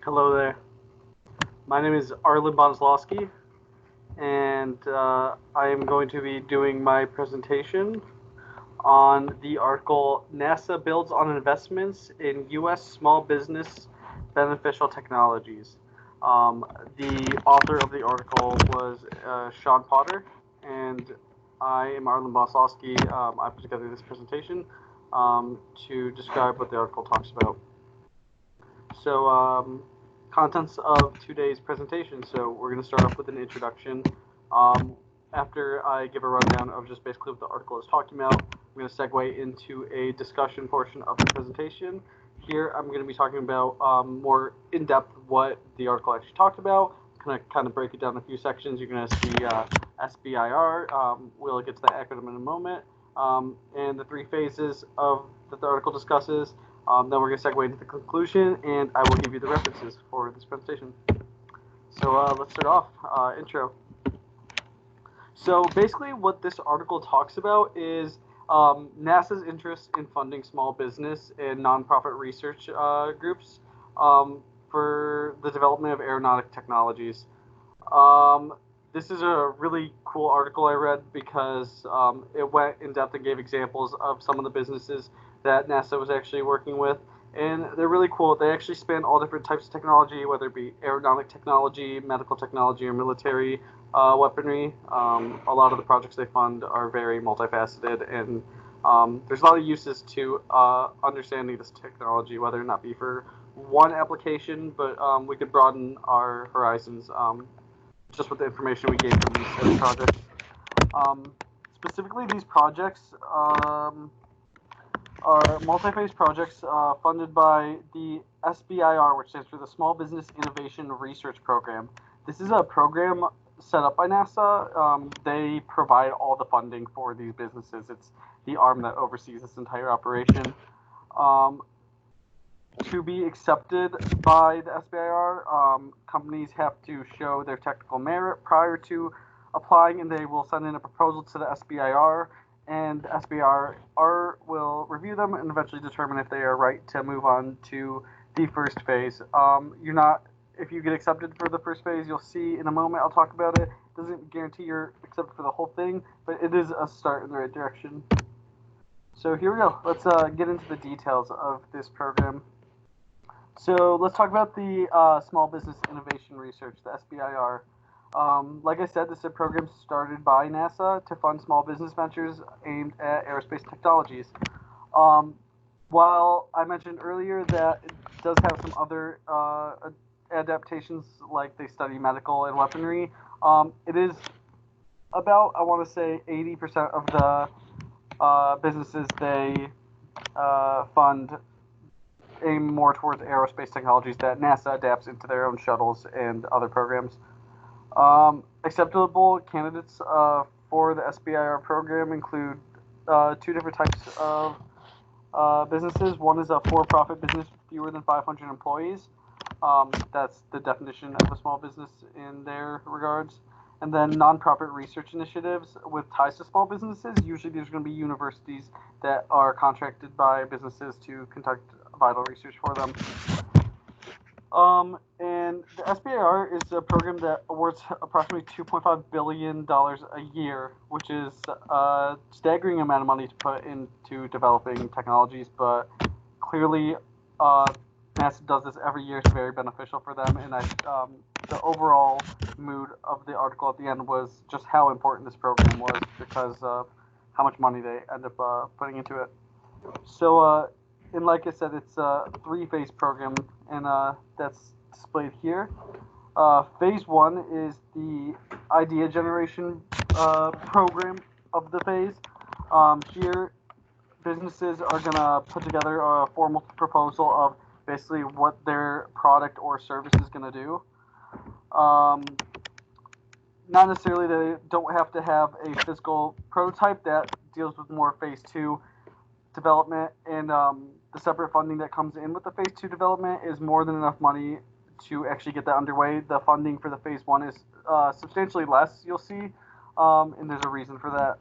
Hello there. My name is Arlan Bonislawski, and I am going to be doing my presentation on the article NASA Builds on Investments in U.S. Small Business Beneficial Technologies. Um, the author of the article was Sean Potter, and I am Arlan Bonislawski. I put together this presentation to describe what the article talks about. So, contents of today's presentation. So, we're going to start off with an introduction. Um, After I give a rundown of just basically what the article is talking about, I'm going to segue into a discussion portion of the presentation. Here, I'm going to be talking about more in depth what the article actually talked about. Going to kind of break it down in a few sections. You're going to see SBIR. We'll get to that acronym in a moment. And the three phases of that the article discusses. Then we're going to segue into the conclusion, and I will give you the references for this presentation. So let's start off. Intro. So basically, what this article talks about is NASA's interest in funding small business and nonprofit research groups for the development of aeronautic technologies. Um, this is a really cool article I read because it went in depth and gave examples of some of the businesses that NASA was actually working with. And they're really cool. They actually span all different types of technology, whether it be aeronautic technology, medical technology, or military weaponry. A lot of the projects they fund are very multifaceted, and there's a lot of uses to understanding this technology, whether or not be for one application, but we could broaden our horizons just with the information we gave from these projects. Um, Specifically, these projects are multi-phase projects funded by the SBIR, which stands for the Small Business Innovation Research Program. This is a program set up by NASA. They provide all the funding for these businesses. It's the arm that oversees this entire operation. Um, to be accepted by the SBIR, companies have to show their technical merit prior to applying, and they will send in a proposal to the SBIR, and the SBIR will review them and eventually determine if they are right to move on to the first phase. You're not, if you get accepted for the first phase, you'll see in a moment, I'll talk about it. It doesn't guarantee you're accepted for the whole thing, but it is a start in the right direction. So here we go. Let's get into the details of this program. So let's talk about the Small Business Innovation Research, the SBIR. Like I said, this is a program started by NASA to fund small business ventures aimed at aerospace technologies. While I mentioned earlier that it does have some other adaptations, like they study medical and weaponry, it is about, I want to say, 80% of the businesses they fund aim more towards aerospace technologies that NASA adapts into their own shuttles and other programs. Acceptable candidates for the SBIR program include two different types of businesses. One is a for-profit business with fewer than 500 employees. That's the definition of a small business in their regards. And then nonprofit research initiatives with ties to small businesses. Usually there's going to be universities that are contracted by businesses to conduct vital research for them. And the SBIR is a program that awards approximately $2.5 billion a year, which is a staggering amount of money to put into developing technologies, but clearly NASA does this every year. It's very beneficial for them, and the overall mood of the article at the end was just how important this program was because of how much money they end up putting into it. So, and like I said, it's a three-phase program, and that's displayed here. Phase one is the idea generation program of the phase. Here, businesses are going to put together a formal proposal of basically what their product or service is going to do. Not necessarily, they don't have to have a physical prototype. That deals with more phase two development, and the separate funding that comes in with the phase two development is more than enough money to actually get that underway. The funding for the phase one is substantially less, you'll see, and there's a reason for that.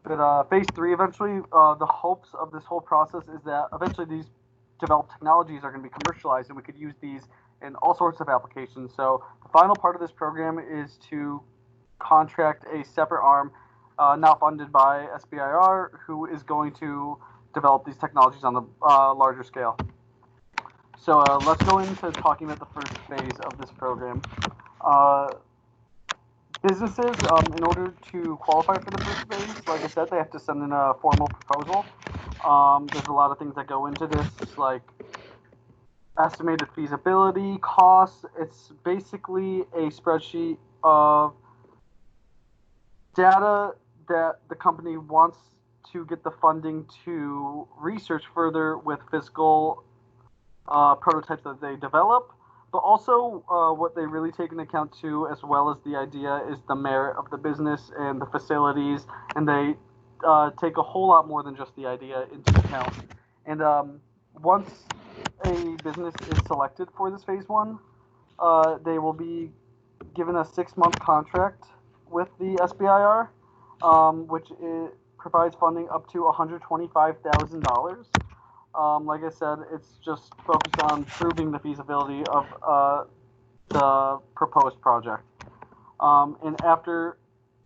But phase three, eventually, the hopes of this whole process is that eventually these developed technologies are going to be commercialized, and we could use these and all sorts of applications. So the final part of this program is to contract a separate arm, not funded by SBIR, who is going to develop these technologies on the larger scale. So let's go into talking about the first phase of this program. Businesses, in order to qualify for the first phase, like I said, they have to send in a formal proposal. There's a lot of things that go into this, like estimated feasibility, costs. It's basically a spreadsheet of data that the company wants to get the funding to research further with physical prototypes that they develop. But also, what they really take into account too, as well as the idea, is the merit of the business and the facilities, and they take a whole lot more than just the idea into account. And once a business is selected for this phase one, they will be given a 6-month contract with the SBIR, which provides funding up to $125,000. Like I said, it's just focused on proving the feasibility of the proposed project. And after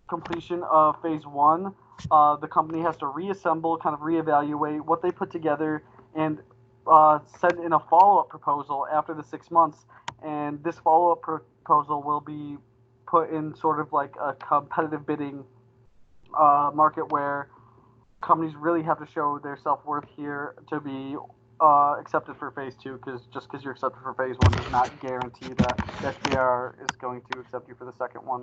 completion of phase one, the company has to reassemble, kind of reevaluate what they put together, and send in a follow-up proposal after the 6 months. And this follow-up proposal will be put in sort of like a competitive bidding market where companies really have to show their self-worth here to be accepted for phase two, because just because you're accepted for phase one does not guarantee that the SBR is going to accept you for the second one.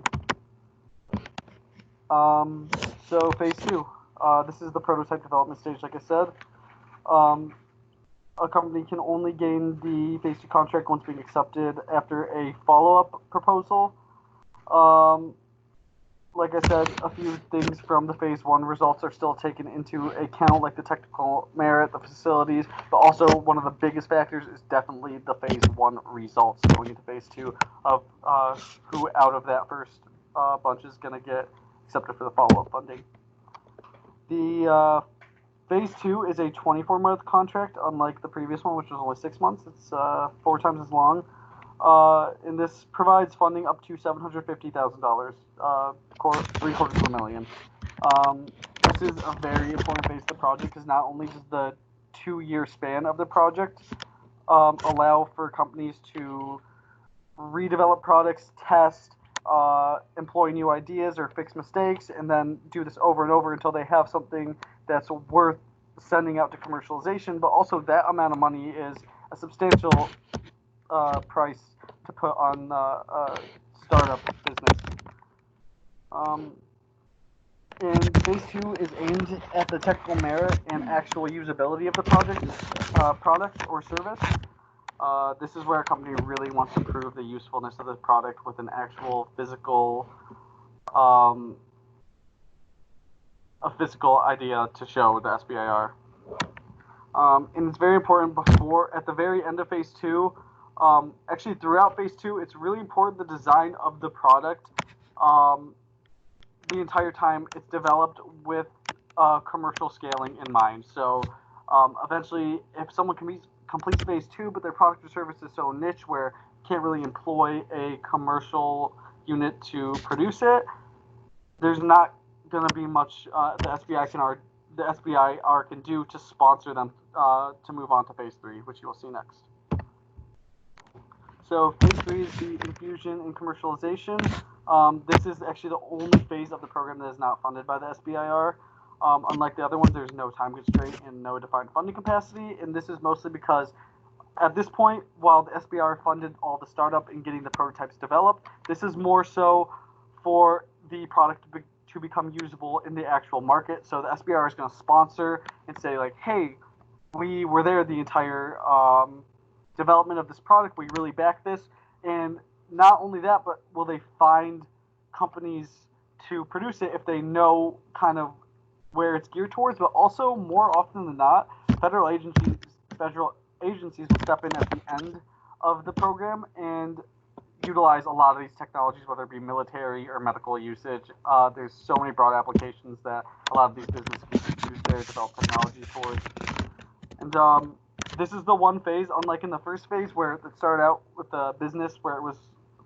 So phase two, this is the prototype development stage, like I said. A company can only gain the phase two contract once being accepted after a follow-up proposal. Like I said, a few things from the phase one results are still taken into account, like the technical merit, the facilities, but also one of the biggest factors is definitely the phase one results going into phase two of who out of that first bunch is going to get accepted for the follow-up funding. The phase two is a 24-month contract, unlike the previous one, which was only 6 months. It's 4 times as long. And this provides funding up to $750,000, $750,000. This is a very important phase of the project, because not only does the 2-year span of the project allow for companies to redevelop products, test, employ new ideas or fix mistakes, and then do this over and over until they have something that's worth sending out to commercialization, but also that amount of money is a substantial price to put on a startup business. And phase two is aimed at the technical merit and actual usability of the product or service. This is where a company really wants to prove the usefulness of the product with an actual physical idea to show the SBIR. And it's very important at the very end of phase two. Actually, throughout phase two, it's really important the design of the product. The entire time it's developed with commercial scaling in mind. So eventually, if someone completes phase two, but their product or service is so niche where you can't really employ a commercial unit to produce it, there's not going to be much the SBIR can do to sponsor them to move on to phase three, which you will see next. So phase three is the infusion and commercialization. This is actually the only phase of the program that is not funded by the SBIR. Unlike the other ones, there's no time constraint and no defined funding capacity, and this is mostly because at this point, while the SBIR funded all the startup and getting the prototypes developed, this is more so for the product to become usable in the actual market. So the SBIR is going to sponsor and say, like, hey, we were there the entire development of this product, we really back this. And not only that, but will they find companies to produce it if they know kind of where it's geared towards? But also, more often than not, federal agencies will step in at the end of the program and utilize a lot of these technologies, whether it be military or medical usage. There's so many broad applications that a lot of these businesses can use their developed technology towards. And this is the one phase, unlike in the first phase where it started out with the business where it was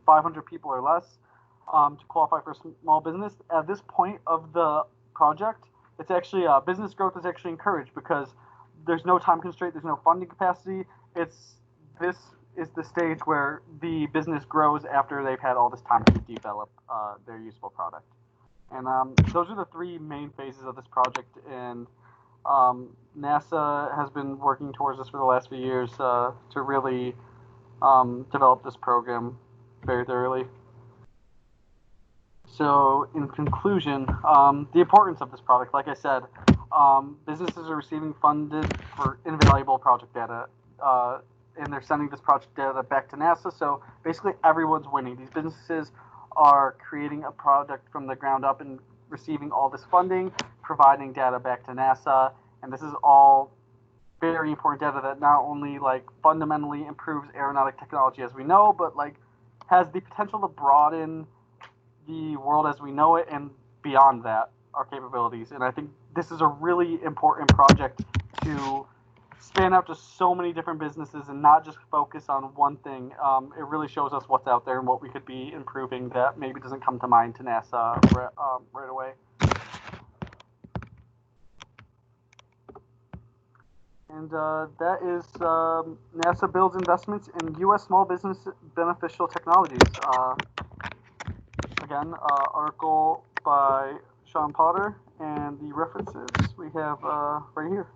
500 people or less to qualify for small business. At this point of the project, it's actually business growth is actually encouraged because there's no time constraint, there's no funding capacity. This is the stage where the business grows after they've had all this time to develop their useful product. And those are the three main phases of this project. And NASA has been working towards this for the last few years to really develop this program very thoroughly. So, in conclusion, the importance of this product, like I said, businesses are receiving funded for invaluable project data, and they're sending this project data back to NASA. So, basically, everyone's winning. These businesses are creating a product from the ground up and receiving all this funding, providing data back to NASA, and this is all very important data that not only like fundamentally improves aeronautic technology as we know, but like has the potential to broaden the world as we know it and beyond that, our capabilities. And I think this is a really important project to span out to so many different businesses and not just focus on one thing. It really shows us what's out there and what we could be improving that maybe doesn't come to mind to NASA right away. And that is NASA builds investments in U.S. small business beneficial technologies. Again, article by Sean Potter, and the references we have right here.